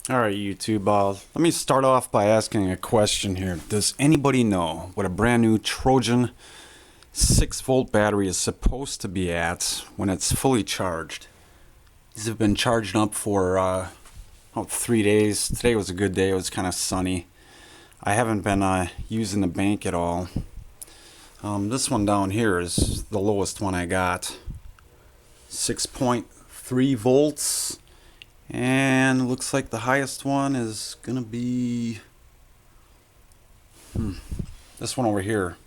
Alright, YouTube, let me start off by asking a question here. Does anybody know what a brand new Trojan 6-volt battery is supposed to be at when it's fully charged? These have been charged up for about 3 days. Today was a good day. It was kind of sunny. I haven't been using the bank at all. This one down here is the lowest one I got. 6.3 volts. And it looks like the highest one is gonna be this one over here.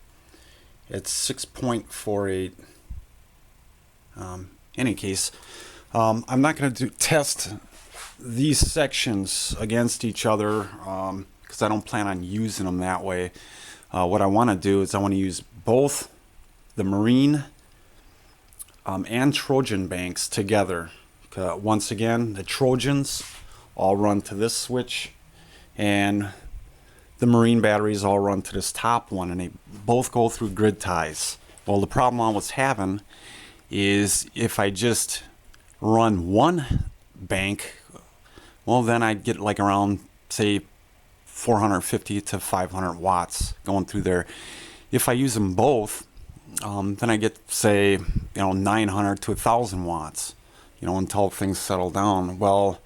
It's 6.48. Any case, I'm not gonna test these sections against each other because I don't plan on using them that way. What I want to do is I want to use both the Marine and Trojan banks together. Once again, the Trojans all run to this switch, and the Marine batteries all run to this top one, and they both go through grid ties. Well, the problem I was having is if I just run one bank, well, then I'd get like around, say, 450 to 500 watts going through there. If I use them both, then I get, say, 900 to 1,000 watts. Until things settle down. Well,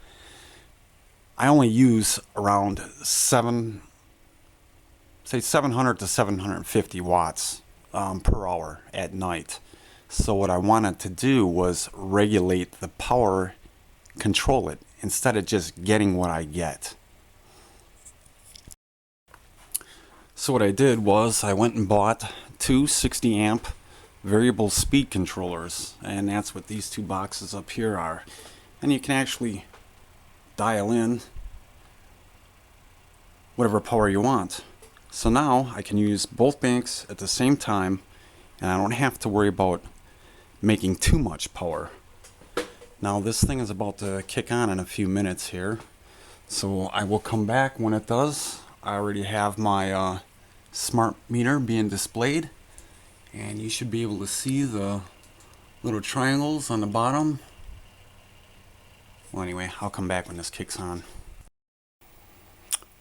I only use around 700 to 750 watts per hour at night. So what I wanted to do was regulate the power, control it, instead of just getting what I get. So what I did was I went and bought two 60 amp variable speed controllers, and that's what these two boxes up here are. And you can actually dial in whatever power you want. So now I can use both banks at the same time, and I don't have to worry about making too much power. Now this thing is about to kick on in a few minutes here, so I will come back when it does. I already have my smart meter being displayed, and you should be able to see the little triangles on the bottom. Well, anyway, I'll come back when this kicks on.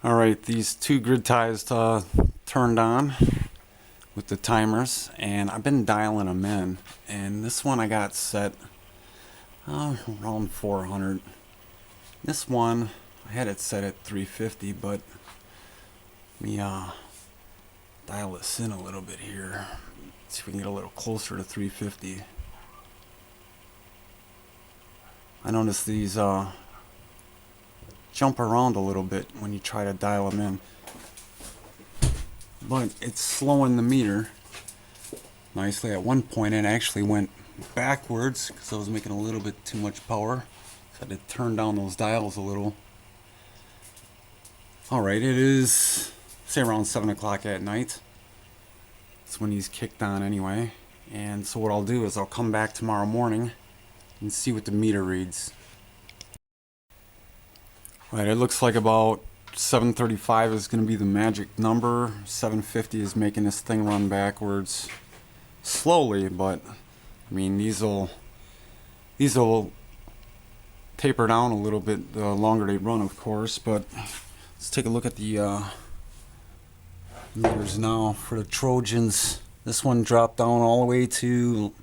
Alright, these two grid ties turned on with the timers, and I've been dialing them in. And this one I got set around 400. This one, I had it set at 350, but let me dial this in a little bit here. See if we can get a little closer to 350. I notice these jump around a little bit when you try to dial them in, but it's slowing the meter nicely. At one point it actually went backwards because I was making a little bit too much power, so I had to turn down those dials a little. Alright, it is, say, around 7 o'clock at night. That's when he's kicked on anyway. And so what I'll do is I'll come back tomorrow morning and see what the meter reads. Right, it looks like about 735 is going to be the magic number. 750 is making this thing run backwards slowly, but I mean these will taper down a little bit the longer they run, of course. But let's take a look at the meters now for the Trojans. This one dropped down all the way to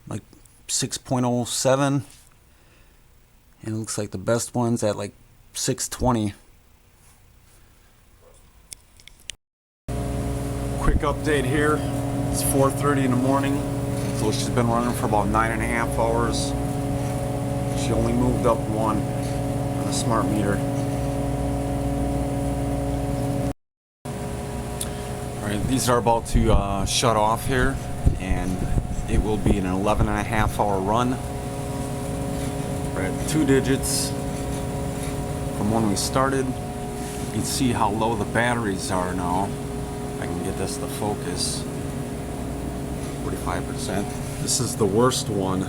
like 6.07, and it looks like the best one's at like 620. Quick update here. It's 4:30 in the morning, so she's been running for about 9.5 hours. She only moved up one on the smart meter. These are about to shut off here, and it will be an 11.5 hour run. We're at 2 digits from when we started. You can see how low the batteries are now. I can get this to focus. 45%. This is the worst one.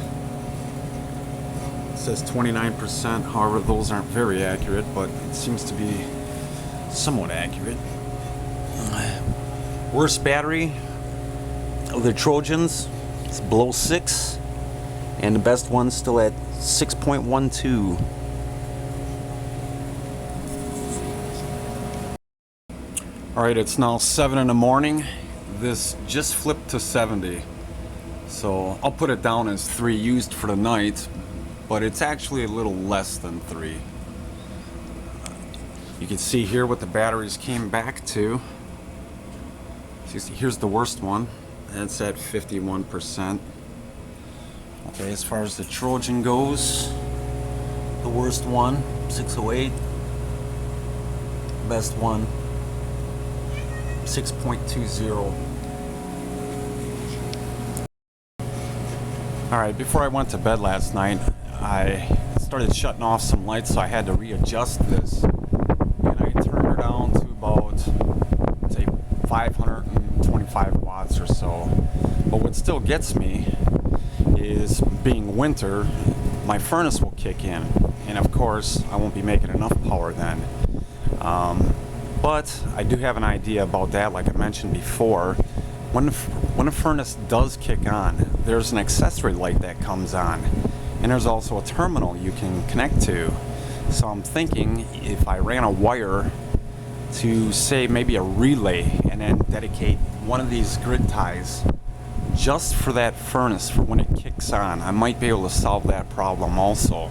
It says 29%. However, those aren't very accurate, but it seems to be somewhat accurate. Worst battery of the Trojans is below 6, and the best one's still at 6.12. Alright, it's now 7 in the morning. This just flipped to 70. So I'll put it down as 3 used for the night, but it's actually a little less than 3. You can see here what the batteries came back to. Here's the worst one. It's at 51%. Okay, as far as the Trojan goes, the worst one, 608. Best one, 6.20. Alright, before I went to bed last night, I started shutting off some lights, so I had to readjust this. And I turned her down to about, say, 525 watts or so. But what still gets me is, being winter, my furnace will kick in. And of course, I won't be making enough power then. But I do have an idea about that, like I mentioned before. When the furnace does kick on, there's an accessory light that comes on. And there's also a terminal you can connect to. So I'm thinking if I ran a wire to, say, maybe a relay, and then dedicate one of these grid ties just for that furnace for when it kicks on, I might be able to solve that problem also.